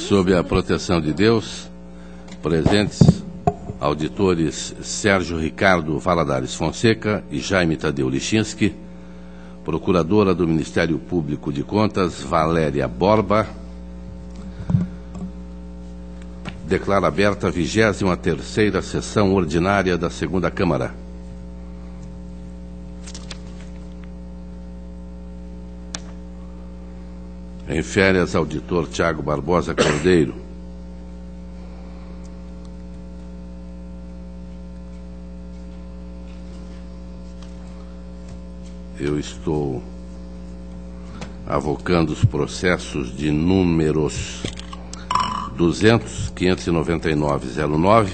Sob a proteção de Deus, presentes auditores Sérgio Ricardo Valadares Fonseca e Jaime Tadeu Lichinski, procuradora do Ministério Público de Contas Valéria Borba, declara aberta a 23ª sessão ordinária da Segunda Câmara. Em férias, auditor Tiago Barbosa Cordeiro. Eu estou avocando os processos de números 200.599.09,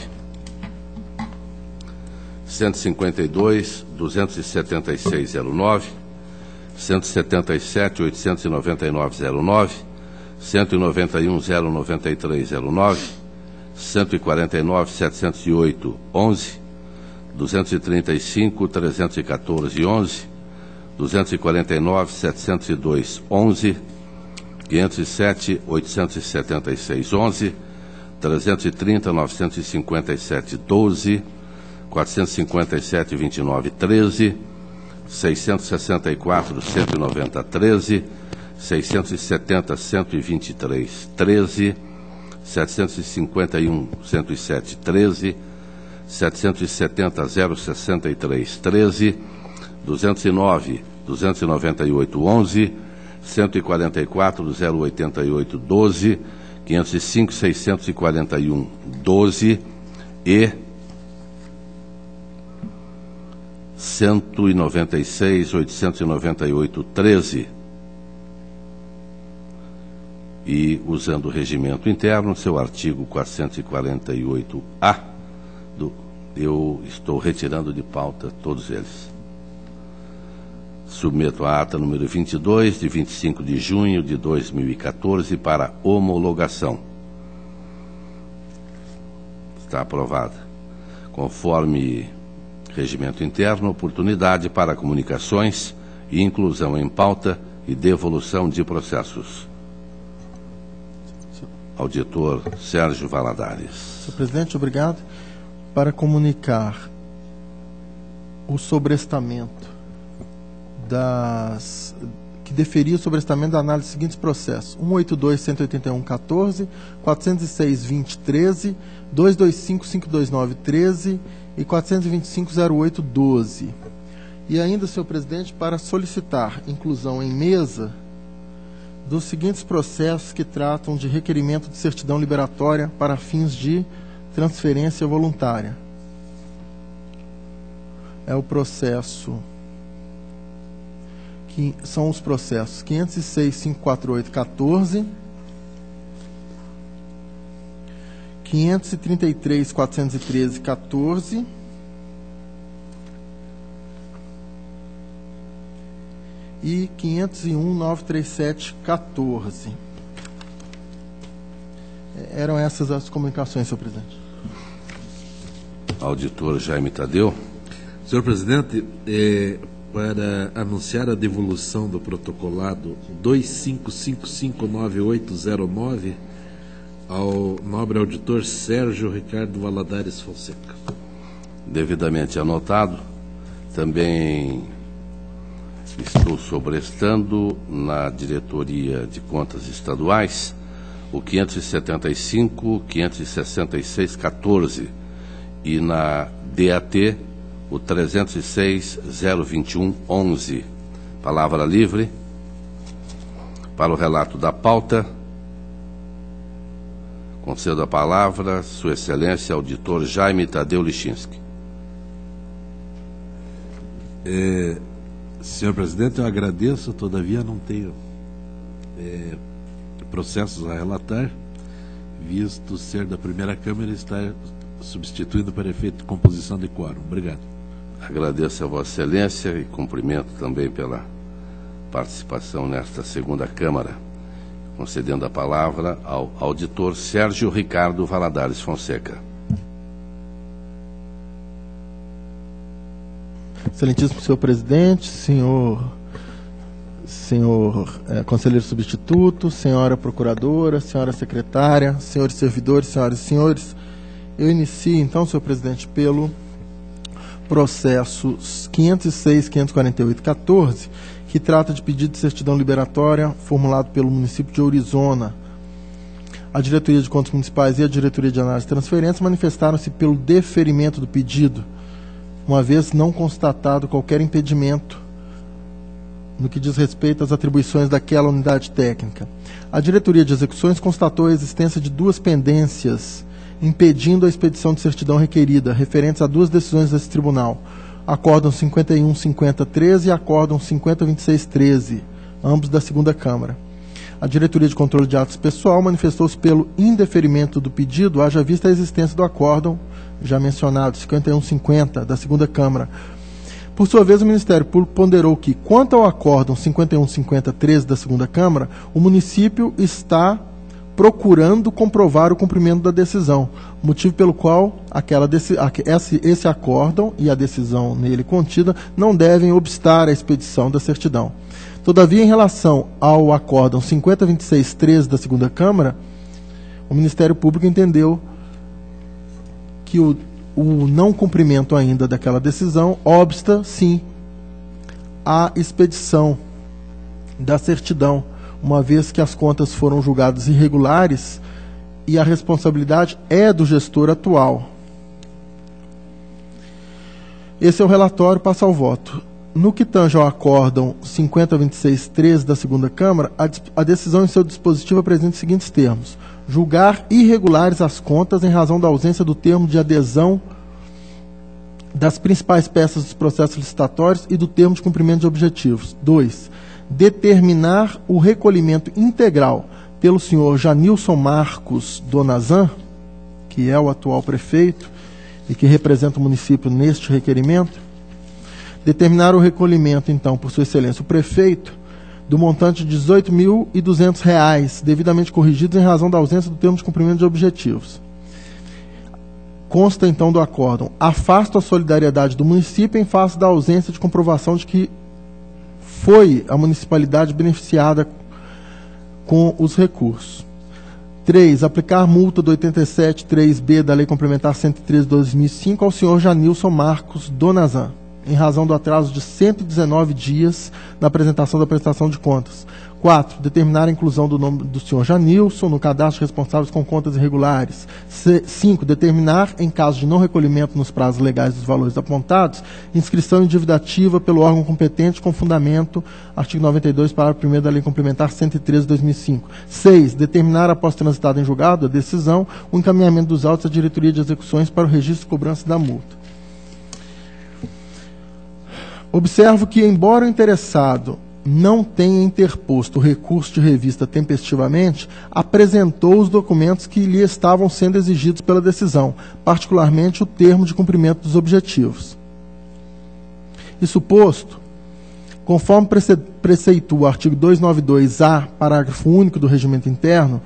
152, 276.09, 177.899.09, 191.093.09, 149.708.11, 235.314.11, 249.702.11, 507.876.11, 330.957.12, 457.29.13, 664.190.13, 670.123.13, 751.107.13, 770.063.13, 209.298.11, 144.088.12, 505.641.12 e 196.898.13. E, usando o regimento interno, seu artigo 448-A, eu estou retirando de pauta todos eles. Submeto a ata número 22, de 25 de junho de 2014, para homologação. Está aprovada. Conforme regimento interno, oportunidade para comunicações e inclusão em pauta e devolução de processos. Auditor Sérgio Valadares. Senhor presidente, obrigado. Para comunicar o sobrestamento que deferia o sobrestamento da análise dos seguintes processos: 182.181.14, 406.20.13, 225.529.13 e 425.08.12. E ainda, senhor presidente, para solicitar inclusão em mesa dos seguintes processos que tratam de requerimento de certidão liberatória para fins de transferência voluntária. É o processo... que são os processos 506.548.14, 533.413.14 e 501.937.14. Eram essas as comunicações, senhor presidente. Auditor Jaime Tadeu. Senhor presidente, para anunciar a devolução do protocolado 25559809 ao nobre auditor Sérgio Ricardo Valadares Fonseca. Devidamente anotado. Também estou sobrestando na Diretoria de Contas Estaduais o 575, 56614 e na DAT o 306.021.11. Palavra livre. Para o relato da pauta, concedo a palavra Sua Excelência, auditor Jaime Tadeu Lichinski. Senhor presidente, eu agradeço, todavia não tenho processos a relatar, visto ser da primeira Câmara e estar substituindo para efeito de composição de quórum. Obrigado. Agradeço a Vossa Excelência e cumprimento também pela participação nesta segunda Câmara, concedendo a palavra ao auditor Sérgio Ricardo Valadares Fonseca. Excelentíssimo senhor presidente, senhor senhor conselheiro substituto, senhora procuradora, senhora secretária, senhores servidores, senhoras e senhores, eu inicio então, senhor presidente, pelo processo 506.548.14, que trata de pedido de certidão liberatória formulado pelo município de Orizona. A Diretoria de Contas Municipais e a Diretoria de Análise e Transferência manifestaram-se pelo deferimento do pedido, uma vez não constatado qualquer impedimento no que diz respeito às atribuições daquela unidade técnica. A Diretoria de Execuções constatou a existência de duas pendências impedindo a expedição de certidão requerida, referentes a duas decisões desse tribunal, Acórdão 51.50.13 e Acórdão 50.26.13, ambos da segunda Câmara. A Diretoria de Controle de Atos Pessoal manifestou-se pelo indeferimento do pedido, haja vista a existência do acórdão, já mencionado, 51.50, da segunda Câmara. Por sua vez, o Ministério Público ponderou que, quanto ao acórdão 51.50.13 da segunda Câmara, o município está procurando comprovar o cumprimento da decisão, motivo pelo qual esse acórdão e a decisão nele contida não devem obstar a expedição da certidão. Todavia, em relação ao acórdão 50.26.13 da segunda Câmara, o Ministério Público entendeu que o não cumprimento ainda daquela decisão obsta, sim, a expedição da certidão, uma vez que as contas foram julgadas irregulares e a responsabilidade é do gestor atual. Esse é o relatório, passa ao voto. No que tange ao acórdão 50.26.13 da segunda Câmara, a decisão em seu dispositivo apresenta os seguintes termos: julgar irregulares as contas em razão da ausência do termo de adesão das principais peças dos processos licitatórios e do termo de cumprimento de objetivos. 2. Determinar o recolhimento integral pelo senhor Janilson Marcos Donazan, que é o atual prefeito e que representa o município neste requerimento. Determinar o recolhimento, então, por sua excelência, o prefeito, do montante de R$ 18.200, devidamente corrigidos em razão da ausência do termo de cumprimento de objetivos. Consta, então, do acórdão: afasta a solidariedade do município em face da ausência de comprovação de que foi a municipalidade beneficiada com os recursos. 3. Aplicar multa do 87.3b da Lei Complementar 113/2005 ao senhor Janilson Marcos Donazan, em razão do atraso de 119 dias na apresentação da prestação de contas. 4. Determinar a inclusão do nome do senhor Janilson no cadastro de responsáveis com contas irregulares. 5. Determinar, em caso de não recolhimento nos prazos legais dos valores apontados, inscrição endividativa pelo órgão competente com fundamento, artigo 92, parágrafo 1º da Lei Complementar 113/2005. 6. Determinar, após transitada em julgado a decisão, o encaminhamento dos autos à Diretoria de Execuções para o registro de cobrança da multa. Observo que, embora o interessado não tenha interposto o recurso de revista tempestivamente, apresentou os documentos que lhe estavam sendo exigidos pela decisão, particularmente o termo de cumprimento dos objetivos. Isso posto, conforme preceitua o artigo 292-A, parágrafo único do Regimento Interno,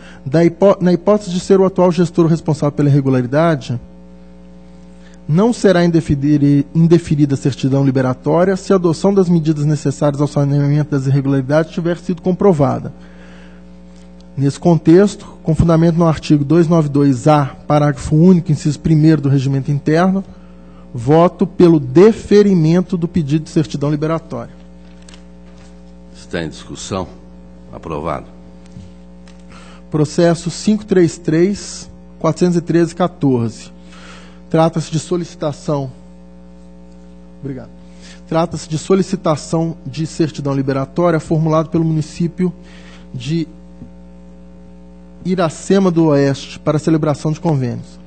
na hipótese de ser o atual gestor responsável pela irregularidade, não será indeferida a certidão liberatória se a adoção das medidas necessárias ao saneamento das irregularidades tiver sido comprovada. Nesse contexto, com fundamento no artigo 292-A, parágrafo único, inciso 1º do Regimento Interno, voto pelo deferimento do pedido de certidão liberatória. Está em discussão. Aprovado. Processo 533.413.14. Trata-se de solicitação. Obrigado. Trata-se de solicitação de certidão liberatória formulada pelo município de Iracema do Oeste para a celebração de convênios.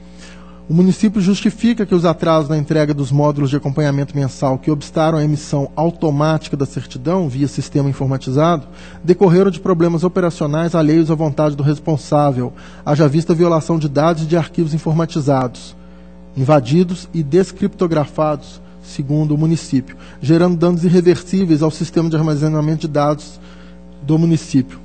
O município justifica que os atrasos na entrega dos módulos de acompanhamento mensal que obstaram a emissão automática da certidão via sistema informatizado decorreram de problemas operacionais alheios à vontade do responsável, haja vista a violação de dados e de arquivos informatizados, invadidos e descriptografados, segundo o município, gerando danos irreversíveis ao sistema de armazenamento de dados do município.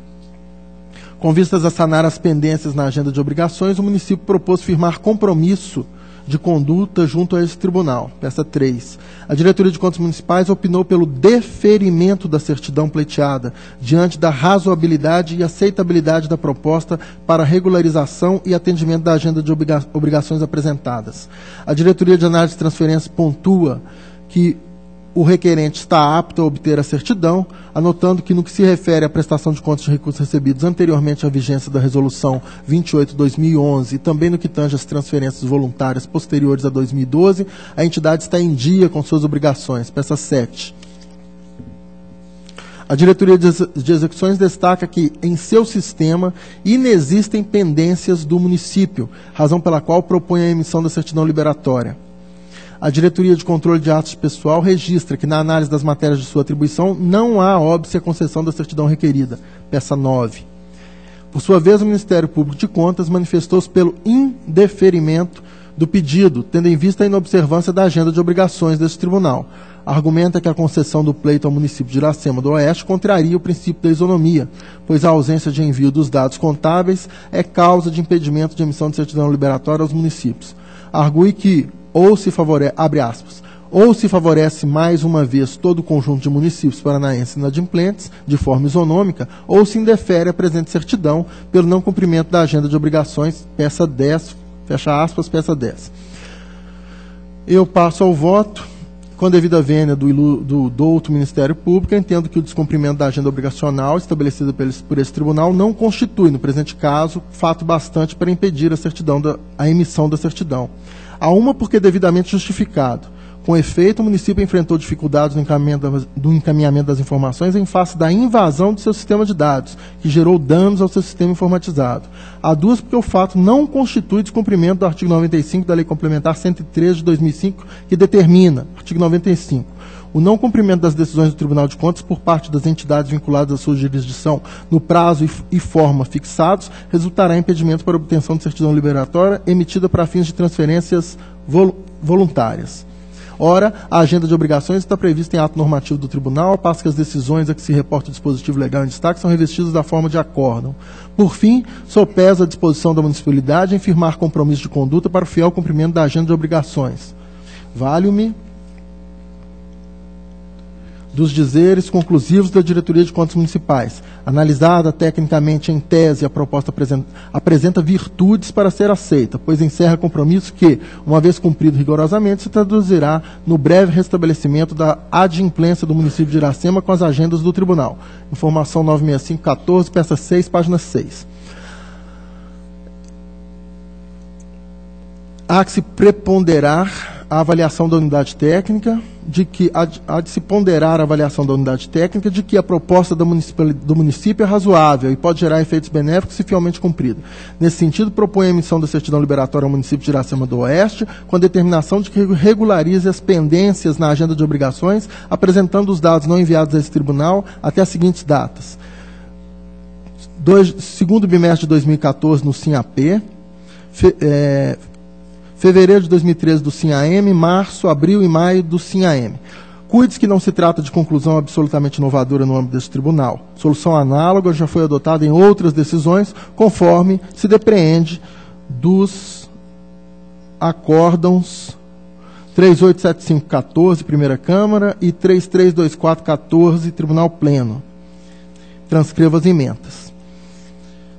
Com vistas a sanar as pendências na agenda de obrigações, o município propôs firmar compromisso de conduta junto a esse tribunal. Peça 3. A Diretoria de Contas Municipais opinou pelo deferimento da certidão pleiteada, diante da razoabilidade e aceitabilidade da proposta para regularização e atendimento da agenda de obrigações apresentadas. A Diretoria de Análise de Transferências pontua que o requerente está apto a obter a certidão, anotando que, no que se refere à prestação de contas de recursos recebidos anteriormente à vigência da Resolução 28/2011 e também no que tange às transferências voluntárias posteriores a 2012, a entidade está em dia com suas obrigações. Peça 7. A Diretoria de Execuções destaca que, em seu sistema, inexistem pendências do município, razão pela qual propõe a emissão da certidão liberatória. A Diretoria de Controle de Atos Pessoal registra que, na análise das matérias de sua atribuição, não há óbice a concessão da certidão requerida. Peça 9. Por sua vez, o Ministério Público de Contas manifestou-se pelo indeferimento do pedido, tendo em vista a inobservância da agenda de obrigações deste tribunal. Argumenta que a concessão do pleito ao município de Iracema do Oeste contraria o princípio da isonomia, pois a ausência de envio dos dados contábeis é causa de impedimento de emissão de certidão liberatória aos municípios. Argue que ou se favorece mais uma vez todo o conjunto de municípios paranaenses inadimplentes, de forma isonômica, ou se indefere a presente certidão pelo não cumprimento da agenda de obrigações, peça 10, fecha aspas, peça 10. Eu passo ao voto. Com a devida vênia do douto Ministério Público, entendo que o descumprimento da agenda obrigacional estabelecida por esse tribunal não constitui, no presente caso, fato bastante para impedir a emissão da certidão. A uma, porque devidamente justificado. Com efeito, o município enfrentou dificuldades no encaminhamento das informações em face da invasão do seu sistema de dados, que gerou danos ao seu sistema informatizado. A duas, porque o fato não constitui descumprimento do artigo 95 da Lei Complementar 103 de 2005, que determina, artigo 95, o não cumprimento das decisões do Tribunal de Contas por parte das entidades vinculadas à sua jurisdição no prazo e forma fixados resultará em impedimento para obtenção de certidão liberatória emitida para fins de transferências voluntárias. Ora, a agenda de obrigações está prevista em ato normativo do Tribunal, ao passo que as decisões a que se reporta o dispositivo legal em destaque são revestidas da forma de acórdão. Por fim, sopesa a disposição da municipalidade em firmar compromisso de conduta para o fiel cumprimento da agenda de obrigações. Vale-me dos dizeres conclusivos da Diretoria de Contas Municipais. Analisada tecnicamente em tese, a proposta apresenta virtudes para ser aceita, pois encerra compromisso que, uma vez cumprido rigorosamente, se traduzirá no breve restabelecimento da adimplência do município de Iracema com as agendas do Tribunal. Informação 965-14, peça 6, página 6. Há que se preponderar a avaliação da unidade técnica, há de se ponderar a avaliação da unidade técnica de que a proposta do município é razoável e pode gerar efeitos benéficos se fielmente cumprida. Nesse sentido, propõe a emissão da certidão liberatória ao município de Iracema do Oeste, com a determinação de que regularize as pendências na agenda de obrigações, apresentando os dados não enviados a esse tribunal até as seguintes datas. Segundo bimestre de 2014 no SIM-AP, fevereiro de 2013 do SIM-AM, março, abril e maio do SIM-AM. Cuide-se que não se trata de conclusão absolutamente inovadora no âmbito deste tribunal. Solução análoga já foi adotada em outras decisões, conforme se depreende dos acórdãos 3875-14, Primeira Câmara, e 3324-14, Tribunal Pleno. Transcreva as emendas.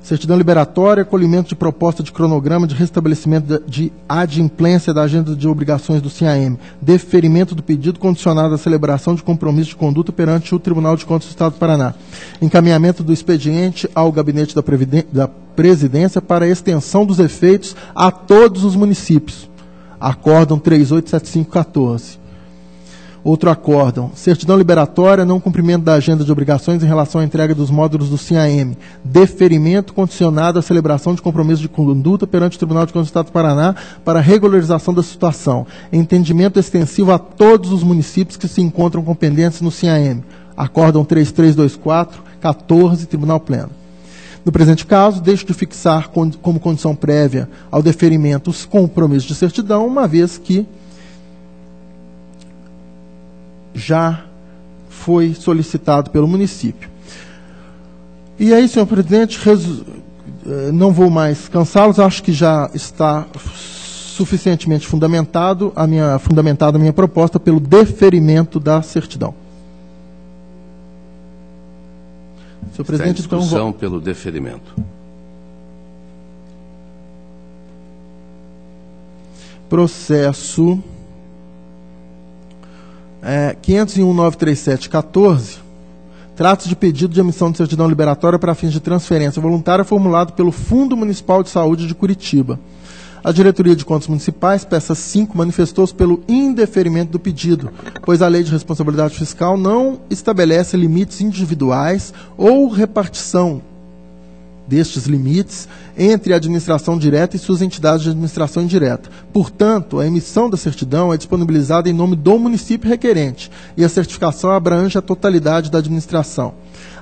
Certidão liberatória, acolhimento de proposta de cronograma de restabelecimento de adimplência da agenda de obrigações do SIM-AM, deferimento do pedido condicionado à celebração de compromisso de conduta perante o Tribunal de Contas do Estado do Paraná, encaminhamento do expediente ao Gabinete da Presidência para extensão dos efeitos a todos os municípios. Acórdão 3875-14. Outro acórdão, certidão liberatória, não cumprimento da agenda de obrigações em relação à entrega dos módulos do SIM-AM, deferimento condicionado à celebração de compromisso de conduta perante o Tribunal de Contas do Estado do Paraná para regularização da situação, entendimento extensivo a todos os municípios que se encontram com pendências no SIM-AM, acórdão 3324-14, Tribunal Pleno. No presente caso, deixo de fixar como condição prévia ao deferimento os compromissos de certidão, uma vez que já foi solicitado pelo município. E aí, senhor presidente, não vou mais cansá-los, acho que já está suficientemente fundamentada a minha proposta pelo deferimento da certidão. Senhor presidente, está em discussão pelo deferimento. Processo 501.937.14 trata de pedido de emissão de certidão liberatória para fins de transferência voluntária formulado pelo Fundo Municipal de Saúde de Curitiba. A Diretoria de Contas Municipais, peça 5, manifestou-se pelo indeferimento do pedido, pois a Lei de Responsabilidade Fiscal não estabelece limites individuais ou repartição destes limites entre a administração direta e suas entidades de administração indireta. Portanto, a emissão da certidão é disponibilizada em nome do município requerente e a certificação abrange a totalidade da administração.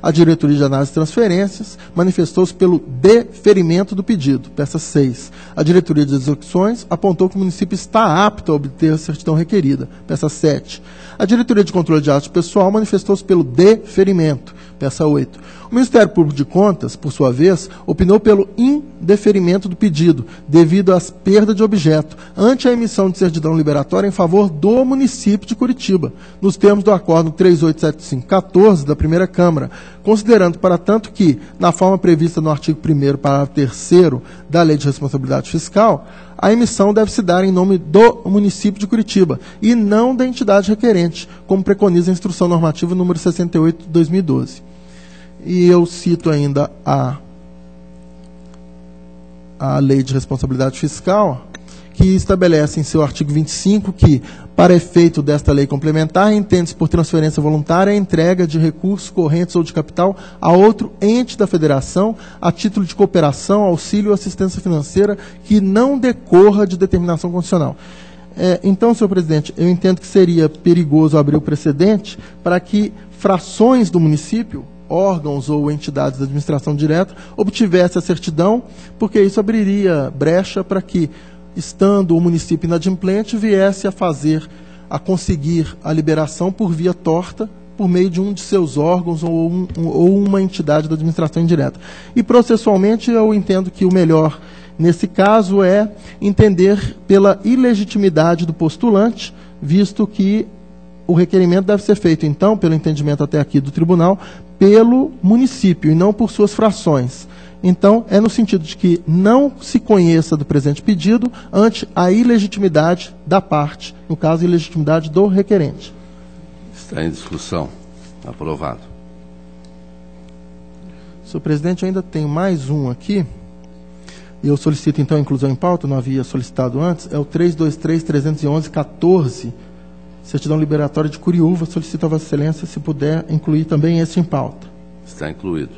A Diretoria de Análise de Transferências manifestou-se pelo deferimento do pedido, peça 6. A Diretoria de Execuções apontou que o município está apto a obter a certidão requerida, peça 7. A Diretoria de Controle de Atos Pessoal manifestou-se pelo deferimento, peça 8. O Ministério Público de Contas, por sua vez, opinou pelo indeferimento do pedido, devido às perdas de objeto, ante a emissão de certidão liberatória em favor do município de Curitiba, nos termos do Acórdão 3875-14 da Primeira Câmara, considerando, para tanto, que, na forma prevista no artigo 1º, parágrafo 3º da Lei de Responsabilidade Fiscal, a emissão deve se dar em nome do município de Curitiba e não da entidade requerente, como preconiza a Instrução Normativa número 68 de 2012. E eu cito ainda a Lei de Responsabilidade Fiscal, que estabelece em seu artigo 25 que, para efeito desta lei complementar, entende-se por transferência voluntária a entrega de recursos correntes ou de capital a outro ente da federação a título de cooperação, auxílio ou assistência financeira que não decorra de determinação constitucional. Então, senhor presidente, eu entendo que seria perigoso abrir o precedente para que frações do município, órgãos ou entidades da administração direta, obtivesse a certidão, porque isso abriria brecha para que, estando o município inadimplente, viesse a conseguir a liberação por via torta, por meio de um de seus órgãos ou uma entidade da administração indireta. E, processualmente, eu entendo que o melhor, nesse caso, é entender pela ilegitimidade do postulante, visto que o requerimento deve ser feito, então, pelo entendimento até aqui do tribunal, pelo município e não por suas frações. Então, é no sentido de que não se conheça do presente pedido ante a ilegitimidade da parte, no caso, a ilegitimidade do requerente. Está em discussão. Aprovado. Senhor presidente, eu ainda tenho mais um aqui. E eu solicito, então, a inclusão em pauta, não havia solicitado antes, é o 323.311.14, certidão liberatória de Curiúva. Solicito a Vossa Excelência, se puder, incluir também este em pauta. Está incluído.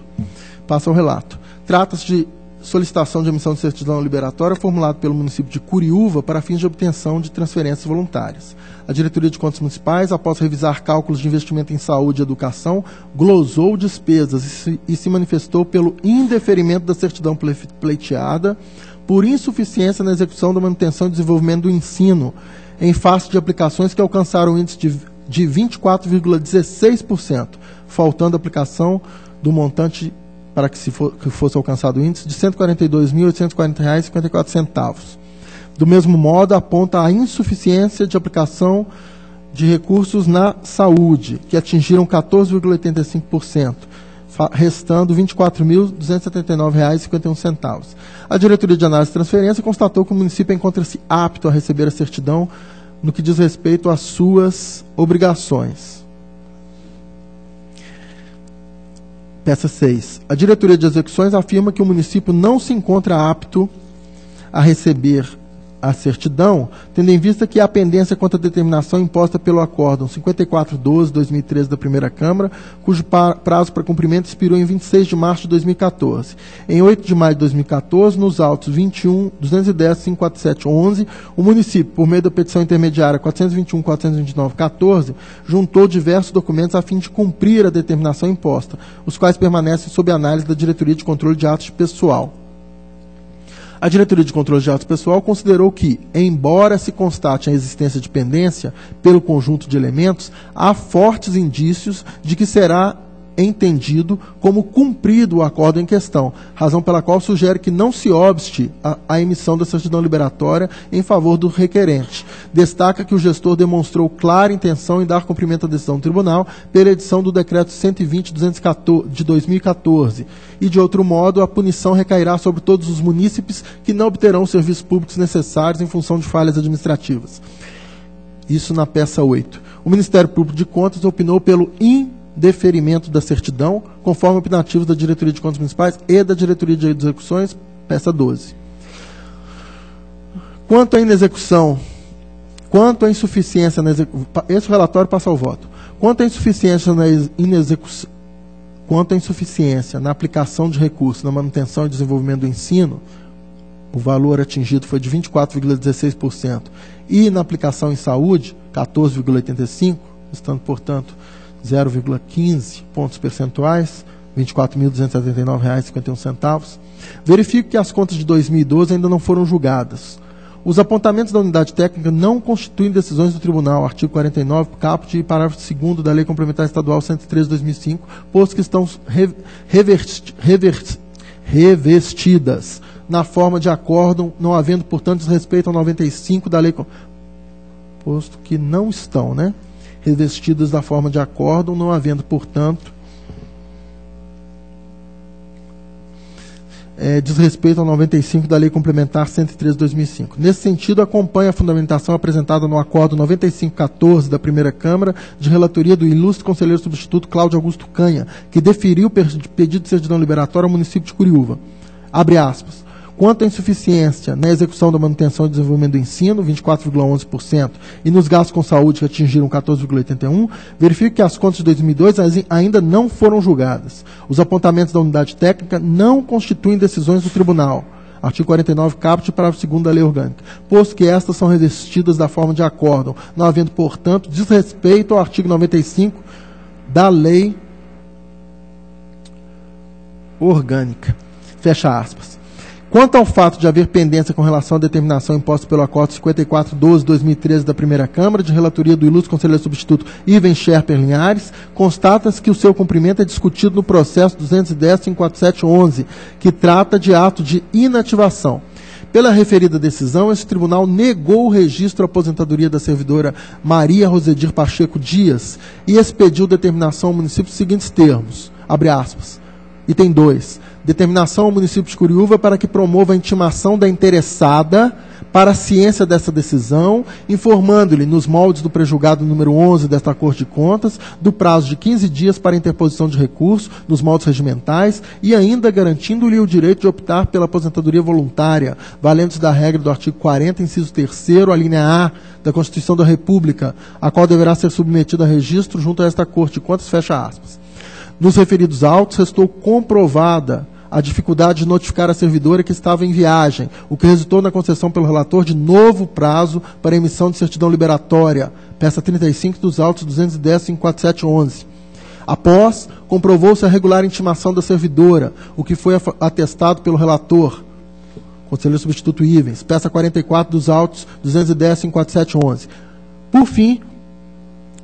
Passa ao relato. Trata-se de solicitação de emissão de certidão liberatória formulada pelo município de Curiúva para fins de obtenção de transferências voluntárias. A Diretoria de Contas Municipais, após revisar cálculos de investimento em saúde e educação, glosou despesas e se manifestou pelo indeferimento da certidão pleiteada por insuficiência na execução da manutenção e desenvolvimento do ensino, em face de aplicações que alcançaram o índice de 24,16%, faltando a aplicação do montante para que fosse alcançado o índice de R$ 142.840,54. Do mesmo modo, aponta a insuficiência de aplicação de recursos na saúde, que atingiram 14,85%, restando R$ 24.279,51. A Diretoria de Análise e Transferência constatou que o município encontra-se apto a receber a certidão no que diz respeito às suas obrigações. Peça 6. A Diretoria de Execuções afirma que o município não se encontra apto a receber a certidão, tendo em vista que a pendência quanto à determinação imposta pelo Acórdão 5412/2013 da Primeira Câmara, cujo prazo para cumprimento expirou em 26 de março de 2014. Em 8 de maio de 2014, nos autos 21.210.547.11, o município, por meio da petição intermediária 421.429.14, juntou diversos documentos a fim de cumprir a determinação imposta, os quais permanecem sob análise da Diretoria de Controle de Atos Pessoal. A Diretoria de Controle de Atos Pessoal considerou que, embora se constate a existência de pendência pelo conjunto de elementos, há fortes indícios de que será entendido como cumprido o acordo em questão, razão pela qual sugere que não se obste a emissão da certidão liberatória em favor do requerente. Destaca que o gestor demonstrou clara intenção em dar cumprimento à decisão do tribunal pela edição do decreto 120/214 de 2014, e de outro modo a punição recairá sobre todos os munícipes que não obterão os serviços públicos necessários em função de falhas administrativas. Isso na peça 8. O Ministério Público de Contas opinou pelo indeferimento da certidão, conforme opinativos da Diretoria de Contas Municipais e da Diretoria de Execuções, peça 12. Quanto à insuficiência na execução, esse relatório passa ao voto. Quanto à insuficiência na aplicação de recursos na manutenção e desenvolvimento do ensino, o valor atingido foi de 24,16%, e na aplicação em saúde, 14,85%, estando, portanto, 0,15 pontos percentuais, R$ 24.279,51. Verifico que as contas de 2012 ainda não foram julgadas. Os apontamentos da unidade técnica não constituem decisões do tribunal, artigo 49, caput e parágrafo 2º da Lei Complementar Estadual 103 de 2005, posto que estão revestidas na forma de acórdão, não havendo, portanto, desrespeito ao 95 da Lei... Posto que não estão, né? Revestidas da forma de acórdão, não havendo, portanto, desrespeito ao 95 da Lei Complementar 103 de 2005. Nesse sentido, acompanha a fundamentação apresentada no Acordo 9514 da Primeira Câmara, de relatoria do ilustre conselheiro substituto Cláudio Augusto Canha, que deferiu o pedido de certidão liberatória ao município de Curiúva. Abre aspas. Quanto à insuficiência na execução da manutenção e desenvolvimento do ensino, 24,11%, e nos gastos com saúde, que atingiram 14,81%, verifico que as contas de 2002 ainda não foram julgadas. Os apontamentos da unidade técnica não constituem decisões do tribunal. Artigo 49, caput, parágrafo 2º da Lei Orgânica. Posto que estas são revestidas da forma de acórdão, não havendo, portanto, desrespeito ao artigo 95 da Lei Orgânica. Fecha aspas. Quanto ao fato de haver pendência com relação à determinação imposta pelo Acordo 54/12/2013 da Primeira Câmara, de relatoria do ilustre conselheiro substituto Iven Scherper Linhares, constata-se que o seu cumprimento é discutido no processo 210.54711, que trata de ato de inativação. Pela referida decisão, esse tribunal negou o registro à aposentadoria da servidora Maria Rosedir Pacheco Dias e expediu determinação ao município nos seguintes termos, abre aspas, item 2, determinação ao município de Curiúva para que promova a intimação da interessada para a ciência dessa decisão, informando-lhe, nos moldes do prejulgado número 11 desta Corte de Contas, do prazo de 15 dias para interposição de recurso, nos moldes regimentais, e ainda garantindo-lhe o direito de optar pela aposentadoria voluntária, valendo-se da regra do artigo 40, inciso 3º, a linha A da Constituição da República, a qual deverá ser submetida a registro junto a esta Corte de Contas, fecha aspas. Nos referidos autos, restou comprovada a dificuldade de notificar a servidora que estava em viagem, o que resultou na concessão pelo relator de novo prazo para emissão de certidão liberatória, peça 35 dos autos 210.54711. Após, comprovou-se a regular intimação da servidora, o que foi atestado pelo relator, conselheiro substituto Ivens, peça 44 dos autos 210.54711. Por fim,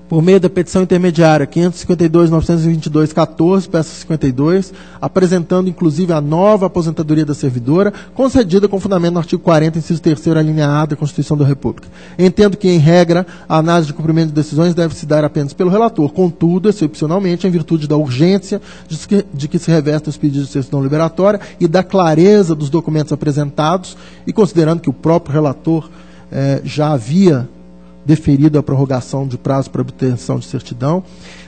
por meio da petição intermediária 552.922.14, peça 52, apresentando inclusive a nova aposentadoria da servidora, concedida com fundamento no artigo 40, inciso 3º, a linha A da Constituição da República. Entendo que, em regra, a análise de cumprimento de decisões deve se dar apenas pelo relator, contudo, excepcionalmente, em virtude da urgência de que se revestem os pedidos de certidão liberatória e da clareza dos documentos apresentados, e considerando que o próprio relator já havia deferido a prorrogação de prazo para obtenção de certidão,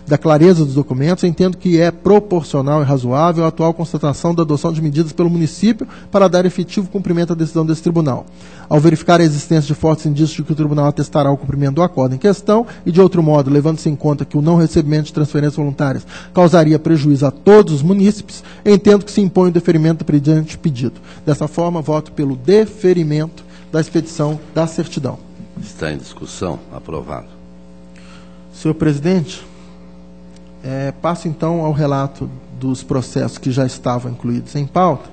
da clareza dos documentos, entendo que é proporcional e razoável a atual constatação da adoção de medidas pelo município para dar efetivo cumprimento à decisão desse tribunal. Ao verificar a existência de fortes indícios de que o tribunal atestará o cumprimento do acordo em questão, e de outro modo, levando-se em conta que o não recebimento de transferências voluntárias causaria prejuízo a todos os munícipes, entendo que se impõe o deferimento do presente pedido. Dessa forma, voto pelo deferimento da expedição da certidão. Está em discussão. Aprovado. Senhor presidente, passo então ao relato dos processos que já estavam incluídos em pauta.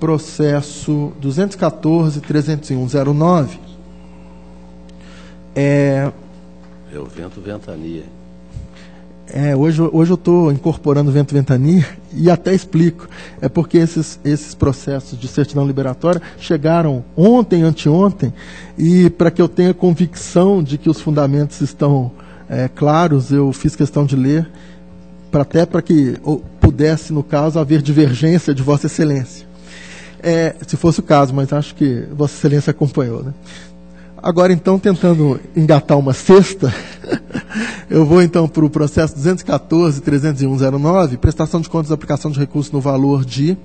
Processo 214.301.09. É o vento ventania. Hoje eu estou incorporando vento ventania e até explico. É porque esses processos de certidão liberatória chegaram ontem, anteontem, e para que eu tenha convicção de que os fundamentos estão claros, eu fiz questão de ler, até para que pudesse, no caso, haver divergência de Vossa Excelência. Se fosse o caso, mas acho que Vossa Excelência acompanhou, né? Agora, então, tentando engatar uma sexta, eu vou, então, para o processo 214.301.09, prestação de contas da aplicação de recursos no valor de R$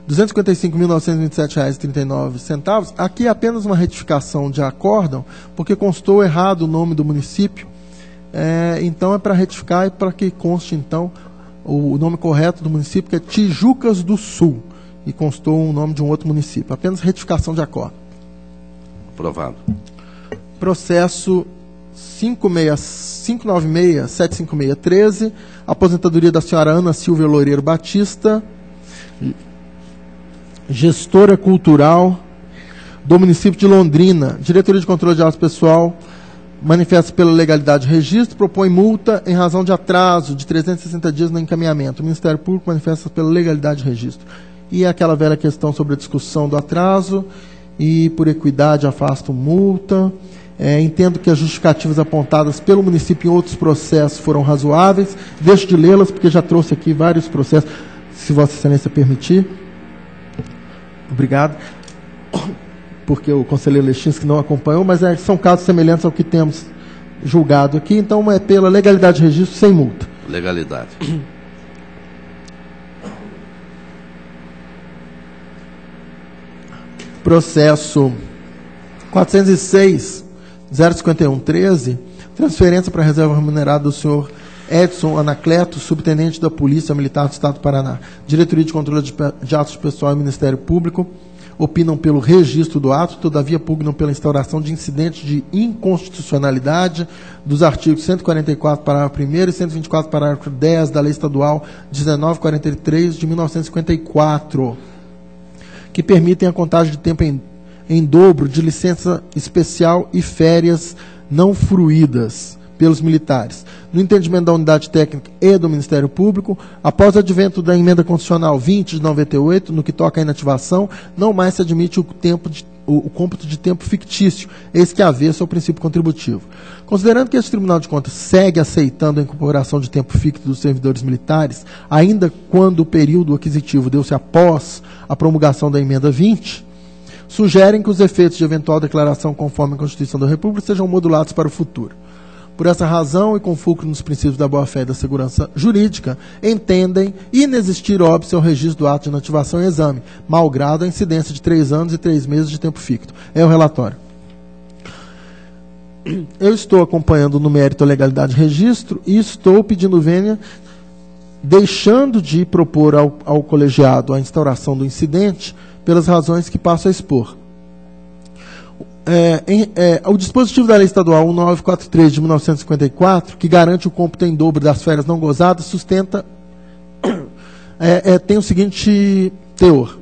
255.927,39. Aqui é apenas uma retificação de acórdão, porque constou errado o nome do município. Então, é para retificar e para que conste, então, o nome correto do município, que é Tijucas do Sul, e constou o nome de um outro município. Apenas retificação de acórdão. Aprovado. Processo 596.756.13, aposentadoria da senhora Ana Silvia Loureiro Batista, gestora cultural do município de Londrina. Diretoria de Controle de Atos Pessoal manifesta pela legalidade de registro, propõe multa em razão de atraso de 360 dias no encaminhamento. O Ministério Público manifesta pela legalidade de registro. E aquela velha questão sobre a discussão do atraso, e por equidade afasto multa. Entendo que as justificativas apontadas pelo município em outros processos foram razoáveis. Deixo de lê-las, porque já trouxe aqui vários processos, se Vossa Excelência permitir. Obrigado. Porque o conselheiro Lechinsky não acompanhou, mas são casos semelhantes ao que temos julgado aqui, então é pela legalidade de registro sem multa. Legalidade. Processo 406.051.13, transferência para a reserva remunerada do senhor Edson Anacleto, subtenente da Polícia Militar do Estado do Paraná. Diretoria de Controle de Atos Pessoal e Ministério Público opinam pelo registro do ato, todavia pugnam pela instauração de incidentes de inconstitucionalidade dos artigos 144, parágrafo 1º e 124, parágrafo 10 da Lei Estadual 1943 de 1954, que permitem a contagem de tempo em dobro de licença especial e férias não fruídas pelos militares. No entendimento da Unidade Técnica e do Ministério Público, após o advento da Emenda Constitucional 20 de 98, no que toca à inativação, não mais se admite o cômputo de tempo fictício, eis que avesso ao princípio contributivo. Considerando que este Tribunal de Contas segue aceitando a incorporação de tempo fictício dos servidores militares, ainda quando o período aquisitivo deu-se após a promulgação da Emenda 20, sugerem que os efeitos de eventual declaração conforme a Constituição da República sejam modulados para o futuro. Por essa razão, e com fulcro nos princípios da boa-fé e da segurança jurídica, entendem inexistir óbice ao registro do ato de inativação e exame, malgrado a incidência de 3 anos e 3 meses de tempo ficto. É o relatório. Eu estou acompanhando no mérito a legalidade de registro e estou pedindo vênia, deixando de propor ao colegiado a instauração do incidente pelas razões que passo a expor. O dispositivo da Lei Estadual 1943 de 1954, que garante o cômputo em dobro das férias não gozadas, sustenta, tem o seguinte teor.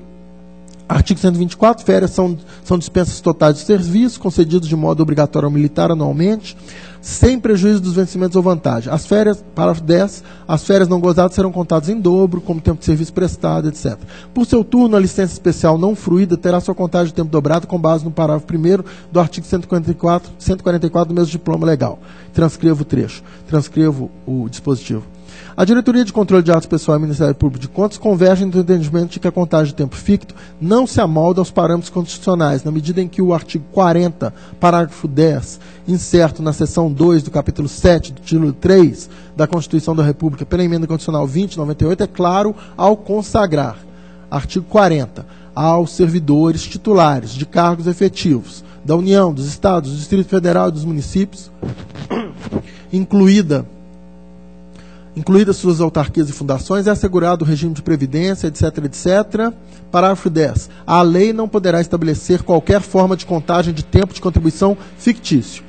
Artigo 124, férias são dispensas totais de serviço, concedidos de modo obrigatório ao militar anualmente, sem prejuízo dos vencimentos ou vantagem. As férias, parágrafo 10, as férias não gozadas serão contadas em dobro, como tempo de serviço prestado, etc. Por seu turno, a licença especial não fruída terá sua contagem de tempo dobrado com base no parágrafo 1º do artigo 144 do mesmo diploma legal. Transcrevo o trecho, transcrevo o dispositivo. A Diretoria de Controle de Atos Pessoal e o Ministério Público de Contas convergem no entendimento de que a contagem de tempo ficto não se amolda aos parâmetros constitucionais, na medida em que o artigo 40, parágrafo 10, incerto na seção 2 do capítulo 7 do título 3 da Constituição da República pela Emenda Constitucional 20/98, é claro ao consagrar, artigo 40, aos servidores titulares de cargos efetivos da União, dos Estados, do Distrito Federal e dos municípios, incluídas suas autarquias e fundações, é assegurado o regime de previdência, etc., etc. Parágrafo 10. A lei não poderá estabelecer qualquer forma de contagem de tempo de contribuição fictício.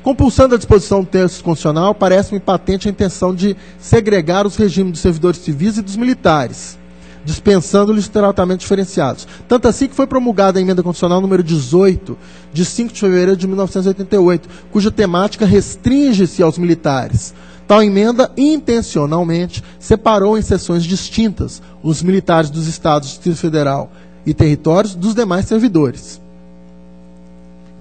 Compulsando a disposição do texto constitucional, parece-me patente a intenção de segregar os regimes dos servidores civis e dos militares, dispensando-lhes tratamentos diferenciados. Tanto assim que foi promulgada a Emenda Constitucional número 18, de 5 de fevereiro de 1988, cuja temática restringe-se aos militares, Tal emenda, intencionalmente, separou em seções distintas os militares dos estados, Distrito Federal e territórios dos demais servidores.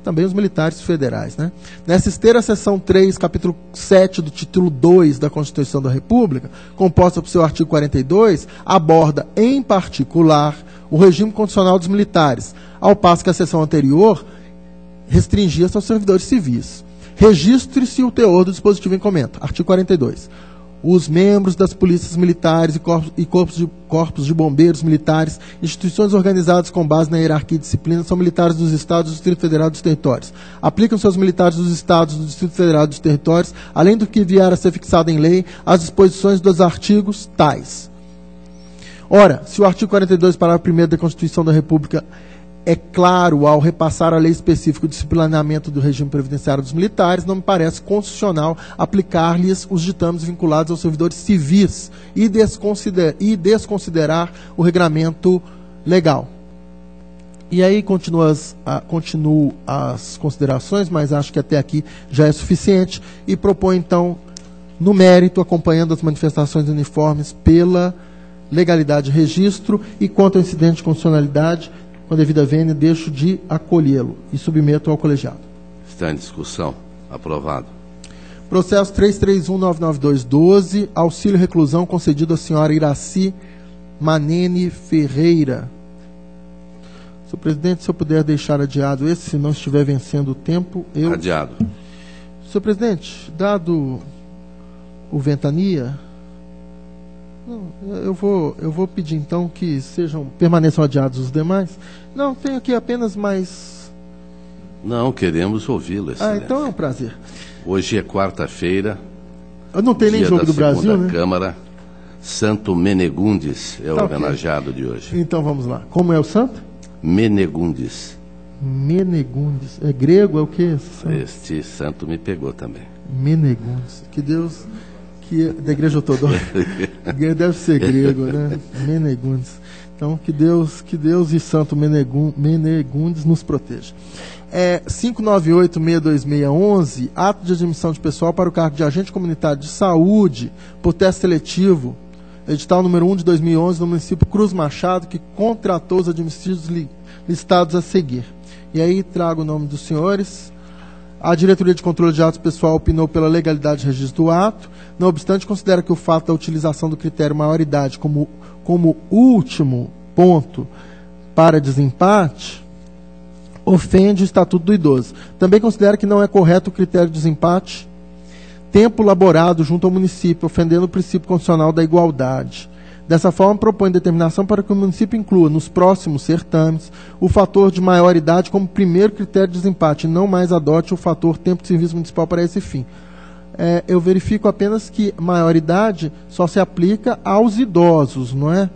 Também os militares federais, né? Nessa esteira, a seção 3, capítulo 7 do título 2 da Constituição da República, composta por seu artigo 42, aborda, em particular, o regime constitucional dos militares, ao passo que a seção anterior restringia-se aos servidores civis. Registre-se o teor do dispositivo em comenta. Artigo 42. Os membros das polícias militares e corpos de bombeiros militares, instituições organizadas com base na hierarquia e disciplina, são militares dos Estados, do Distrito Federal e dos territórios. Aplicam-se aos militares dos Estados, do Distrito Federal e dos territórios, além do que vier a ser fixado em lei, as disposições dos artigos tais. Ora, se o artigo 42, parágrafo 1º da Constituição da República é claro ao repassar a lei específica do disciplinamento do regime previdenciário dos militares, não me parece constitucional aplicar-lhes os ditames vinculados aos servidores civis e desconsiderar o regramento legal. E aí continuo as considerações, mas acho que até aqui já é suficiente, e proponho então, no mérito, acompanhando as manifestações uniformes pela legalidade de registro e quanto ao incidente de constitucionalidade, com a devida vênia, deixo de acolhê-lo e submeto ao colegiado. Está em discussão. Aprovado. Processo 331.99212, auxílio reclusão concedido à senhora Iraci Manene Ferreira. Senhor presidente, se eu puder deixar adiado esse, se não estiver vencendo o tempo, eu... Adiado. Senhor presidente, dado o ventania... Não, eu vou pedir então que permaneçam adiados os demais. Não, tenho aqui apenas mais... Não, queremos ouvi-lo, excelência. Então é um prazer. Hoje é quarta-feira. Não tem nem jogo do Brasil, né? Câmara, Santo Menegundes é o homenageado de hoje. Então vamos lá. Como é o santo? Menegundes. Menegundes. É grego? É o quê? Este santo me pegou também. Menegundes. Que Deus... da Igreja Ortodoxa. Deve ser grego, né? Menegundes. Então, que Deus e Santo Menegundes nos proteja. 598-62611, ato de admissão de pessoal para o cargo de agente comunitário de saúde por teste seletivo, edital número 1 de 2011, no município Cruz Machado, que contratou os admitidos listados a seguir. E aí trago o nome dos senhores. A Diretoria de Controle de Atos Pessoal opinou pela legalidade de registro do ato, não obstante, considera que o fato da utilização do critério maioridade como último ponto para desempate ofende o Estatuto do Idoso. Também considera que não é correto o critério de desempate tempo laborado junto ao município, ofendendo o princípio constitucional da igualdade. Dessa forma, propõe determinação para que o município inclua, nos próximos certames, o fator de maioridade como primeiro critério de desempate, e não mais adote o fator tempo de serviço municipal para esse fim. Eu verifico apenas que maioridade só se aplica aos idosos, não é?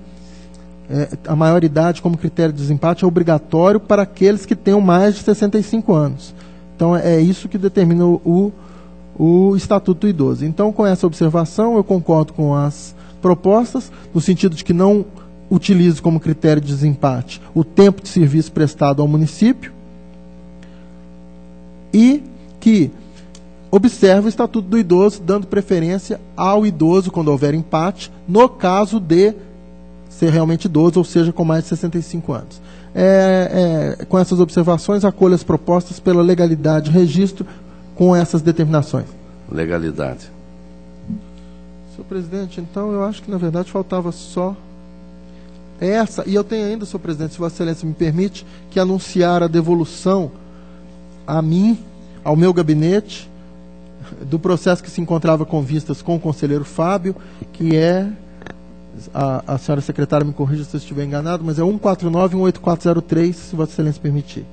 A maioridade como critério de desempate é obrigatório para aqueles que tenham mais de 65 anos. Então, é isso que determina o Estatuto do Idoso. Então, com essa observação, eu concordo com as propostas, no sentido de que não utilize como critério de desempate o tempo de serviço prestado ao município e que observe o Estatuto do Idoso, dando preferência ao idoso quando houver empate, no caso de ser realmente idoso, ou seja, com mais de 65 anos. Com essas observações, acolho as propostas pela legalidade de registro com essas determinações. Legalidade. Senhor presidente, então eu acho que na verdade faltava só essa, e eu tenho ainda, senhor presidente, se Vossa Excelência me permite, que anunciar a devolução a mim, ao meu gabinete, do processo que se encontrava com vistas com o conselheiro Fábio, que é, a senhora secretária me corrija se eu estiver enganado, mas é 149-18403, se Vossa Excelência permitir.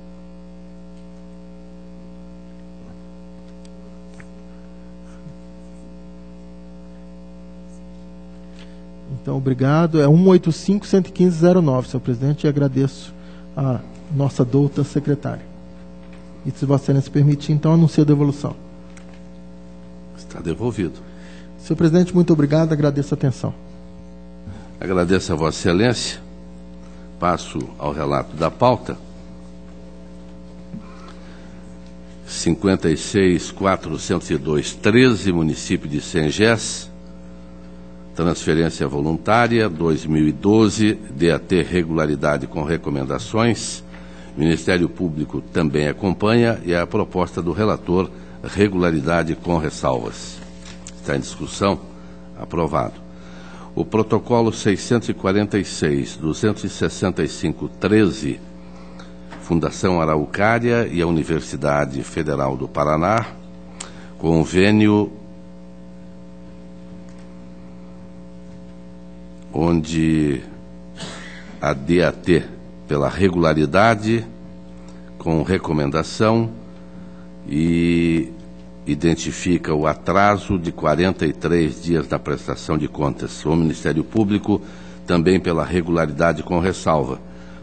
Então, obrigado. É 185-115-09, senhor presidente, e agradeço a nossa douta secretária. E se Vossa Excelência permitir, então, anuncio a devolução. Está devolvido. Senhor presidente, muito obrigado, agradeço a atenção. Agradeço a Vossa Excelência. Passo ao relato da pauta. 56.402.13, município de Sengés, transferência voluntária, 2012, DAT regularidade com recomendações, Ministério Público também acompanha, e a proposta do relator, regularidade com ressalvas. Está em discussão, aprovado. O protocolo 646-265-13, Fundação Araucária e a Universidade Federal do Paraná, convênio onde a DAT, pela regularidade, com recomendação, e identifica o atraso de 43 dias na prestação de contas. O Ministério Público, também pela regularidade com ressalva.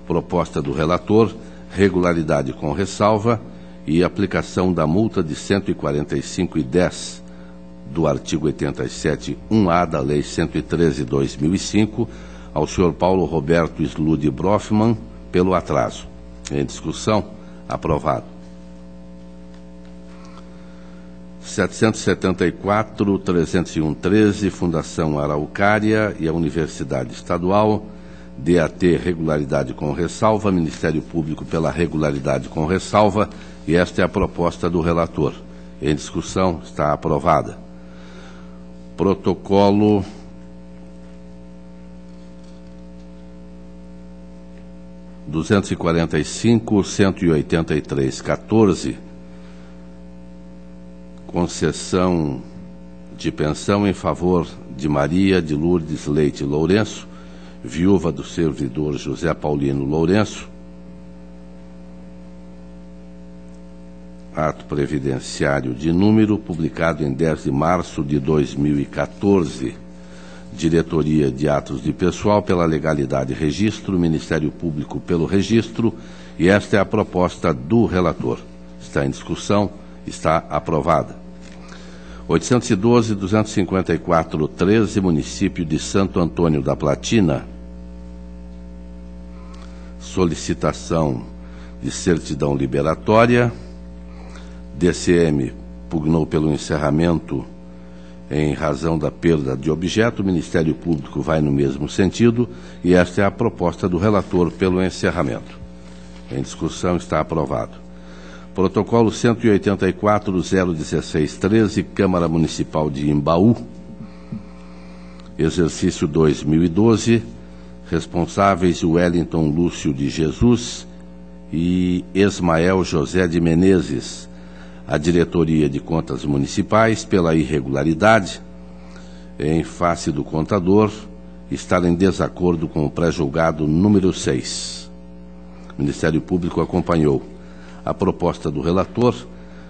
Proposta do relator, regularidade com ressalva e aplicação da multa de R$ 145,10 do artigo 87.1a da Lei 113/2005 ao senhor Paulo Roberto Slude Brofman pelo atraso. Em discussão, aprovado. 774.301.13, Fundação Araucária e a Universidade Estadual, DAT regularidade com ressalva, Ministério Público pela regularidade com ressalva, e esta é a proposta do relator. Em discussão, está aprovada. Protocolo R$ 245.183.14, concessão de pensão em favor de Maria de Lourdes Leite Lourenço, viúva do servidor José Paulino Lourenço. Ato previdenciário de número, publicado em 10 de março de 2014. Diretoria de Atos de Pessoal pela Legalidade e Registro, Ministério Público pelo Registro, e esta é a proposta do relator. Está em discussão, está aprovada. 812.254.13, município de Santo Antônio da Platina. Solicitação de certidão liberatória. DCM pugnou pelo encerramento em razão da perda de objeto. O Ministério Público vai no mesmo sentido, e esta é a proposta do relator pelo encerramento. Em discussão, está aprovado. Protocolo 184.016.13, Câmara Municipal de Imbaú, exercício 2012, responsáveis Wellington Lúcio de Jesus e Esmael José de Menezes. A Diretoria de Contas Municipais, pela irregularidade, em face do contador, estar em desacordo com o pré-julgado número 6. O Ministério Público acompanhou. A proposta do relator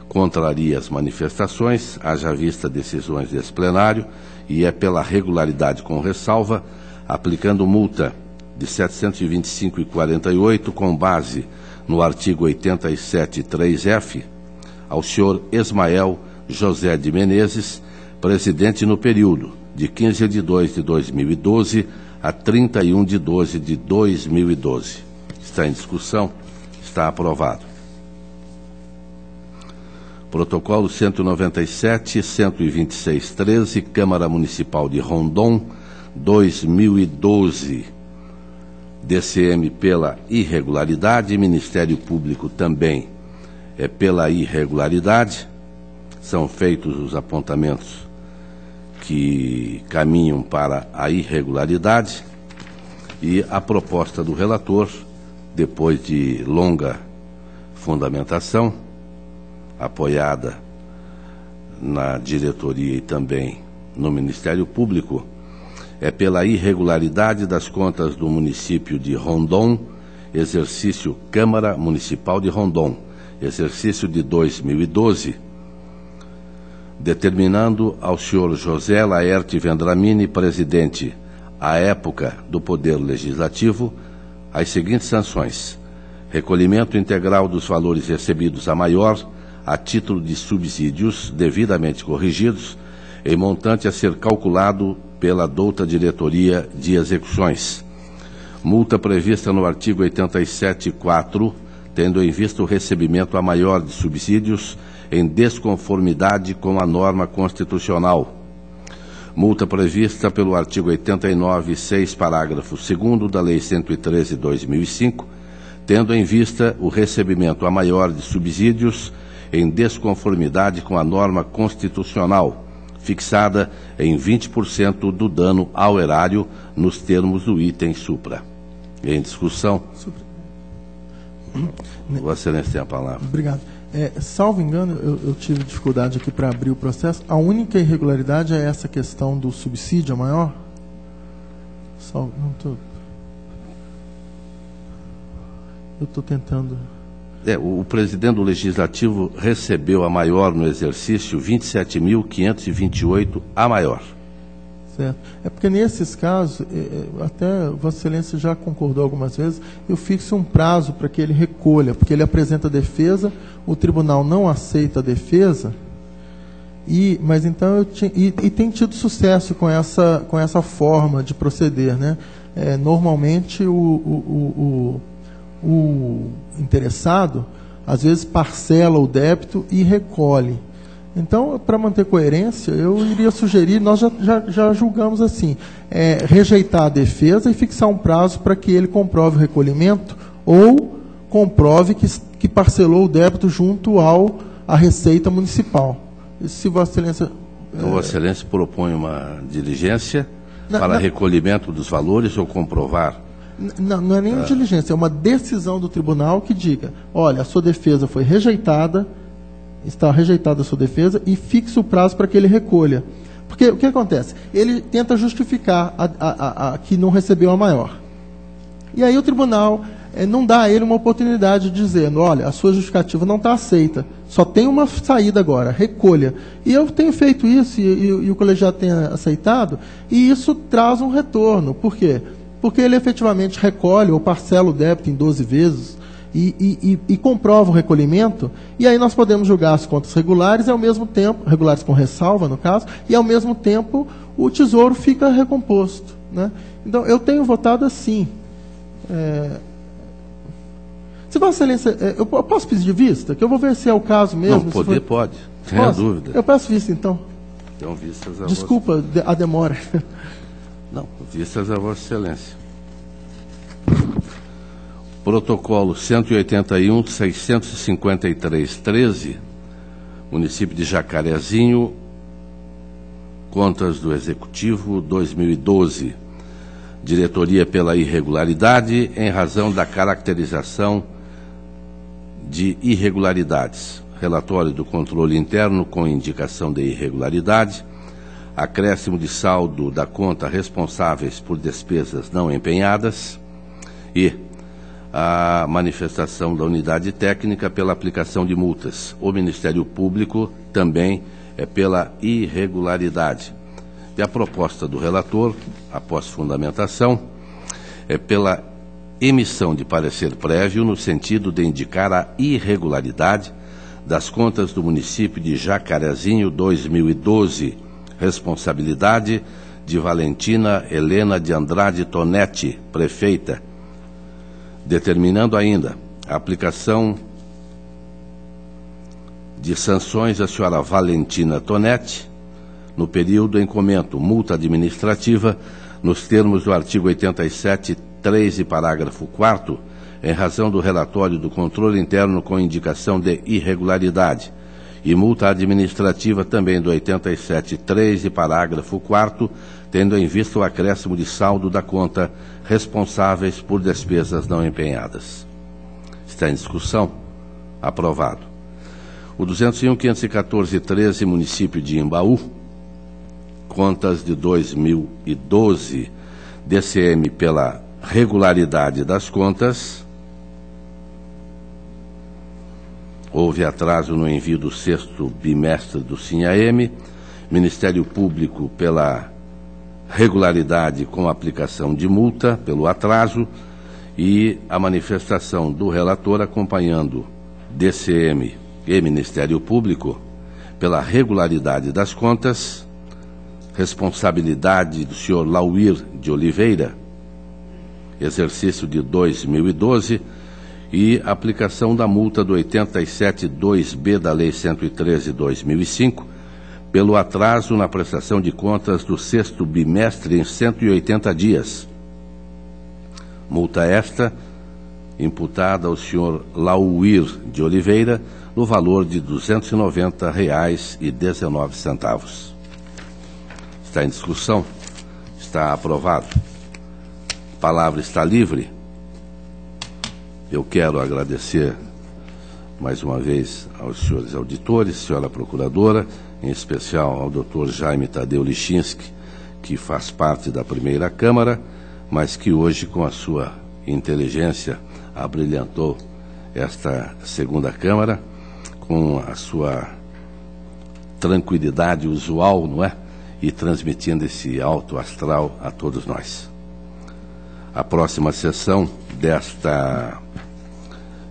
contraria as manifestações, haja vista decisões desse plenário, e é pela regularidade com ressalva, aplicando multa de R$ 725,48 com base no artigo 87.3f, ao senhor Esmael José de Menezes, presidente no período de 15 de 2 de 2012 a 31 de 12 de 2012. Está em discussão, está aprovado. Protocolo 197.126.13, Câmara Municipal de Rondon, 2012. DCM pela irregularidade, Ministério Público também é pela irregularidade. São feitos os apontamentos que caminham para a irregularidade, e a proposta do relator, depois de longa fundamentação, apoiada na diretoria e também no Ministério Público, é pela irregularidade das contas do município de Rondon, exercício Câmara Municipal de Rondon, exercício de 2012, determinando ao senhor José Laerte Vendramini, presidente, à época do Poder Legislativo, as seguintes sanções: recolhimento integral dos valores recebidos a maior, a título de subsídios devidamente corrigidos, em montante a ser calculado pela douta diretoria de execuções. Multa prevista no artigo 87.4, tendo em vista o recebimento a maior de subsídios, em desconformidade com a norma constitucional. Multa prevista pelo artigo 89, 6, parágrafo 2º da Lei 113/2005, tendo em vista o recebimento a maior de subsídios em desconformidade com a norma constitucional, fixada em 20% do dano ao erário nos termos do item supra. Em discussão. Vossa Excelência tem a palavra. Obrigado. Salvo engano, eu tive dificuldade aqui para abrir o processo. A única irregularidade é essa questão do subsídio maior? Eu estou tentando... O presidente do Legislativo recebeu a maior no exercício 27.528 a maior. Certo. É porque nesses casos, até Vossa Excelência já concordou algumas vezes, eu fixo um prazo para que ele recolha, porque ele apresenta defesa, o tribunal não aceita a defesa, mas então tem tido sucesso com essa forma de proceder, né? Normalmente o interessado às vezes parcela o débito e recolhe. Então, para manter coerência, eu iria sugerir, nós já julgamos assim, rejeitar a defesa e fixar um prazo para que ele comprove o recolhimento ou comprove que parcelou o débito junto à Receita Municipal. Se Vossa Excelência... Vossa Excelência propõe uma diligência para recolhimento dos valores ou comprovar? Não é nem diligência, é uma decisão do tribunal que diga, olha, a sua defesa foi rejeitada, está rejeitada a sua defesa e fixa o prazo para que ele recolha. Porque o que acontece? Ele tenta justificar que não recebeu a maior. E aí o tribunal não dá a ele uma oportunidade dizendo, olha, a sua justificativa não está aceita, só tem uma saída agora, recolha. E eu tenho feito isso e o colegiado tem aceitado, e isso traz um retorno. Por quê? Porque ele efetivamente recolhe ou parcela o débito em 12 vezes, e comprova o recolhimento, e aí nós podemos julgar as contas regulares e ao mesmo tempo, regulares com ressalva no caso, e ao mesmo tempo o tesouro fica recomposto, né? Então eu tenho votado assim. Se Vossa Excelência, eu posso pedir de vista? Que eu vou ver se é o caso mesmo. Não, poder pode, sem a dúvida. Eu peço vista então. Então vistas a Desculpa a demora. Não, vistas a Vossa Excelência. Protocolo 181-653-13, município de Jacarezinho, contas do Executivo 2012. Diretoria pela irregularidade em razão da caracterização de irregularidades. Relatório do controle interno com indicação de irregularidade. Acréscimo de saldo da conta responsáveis por despesas não empenhadas. E a manifestação da unidade técnica pela aplicação de multas. O Ministério Público também é pela irregularidade. E a proposta do relator, após fundamentação, é pela emissão de parecer prévio no sentido de indicar a irregularidade das contas do município de Jacarezinho 2012, responsabilidade de Valentina Helena de Andrade Tonetti, prefeita, determinando ainda a aplicação de sanções à senhora Valentina Tonetti no período em comento multa administrativa nos termos do artigo 87, 3 e parágrafo 4º, em razão do relatório do controle interno com indicação de irregularidade, e multa administrativa também do 87, 3 e parágrafo 4º, tendo em vista o acréscimo de saldo da conta responsáveis por despesas não empenhadas. Está em discussão? Aprovado. O 201.514.13, município de Imbaú, contas de 2012, DCM pela regularidade das contas. Houve atraso no envio do 6º bimestre do SINHAEM, Ministério Público pela regularidade com aplicação de multa pelo atraso e a manifestação do relator acompanhando DCM e Ministério Público pela regularidade das contas, responsabilidade do senhor Lauir de Oliveira, exercício de 2012, e aplicação da multa do 87.2b da Lei 113/2005 pelo atraso na prestação de contas do 6º bimestre em 180 dias. Multa esta imputada ao senhor Lauir de Oliveira no valor de R$ 290,19. Está em discussão. Está aprovado. A palavra está livre. Eu quero agradecer mais uma vez aos senhores auditores, senhora procuradora, em especial ao doutor Jaime Tadeu Lichinski, que faz parte da primeira Câmara, mas que hoje, com a sua inteligência, abrilhantou esta segunda Câmara, com a sua tranquilidade usual, não é? E transmitindo esse alto astral a todos nós. A próxima sessão desta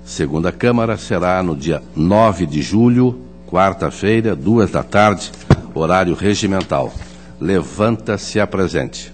segunda Câmara será no dia 9 de julho, quarta-feira, 14h, horário regimental. Levanta-se a presente.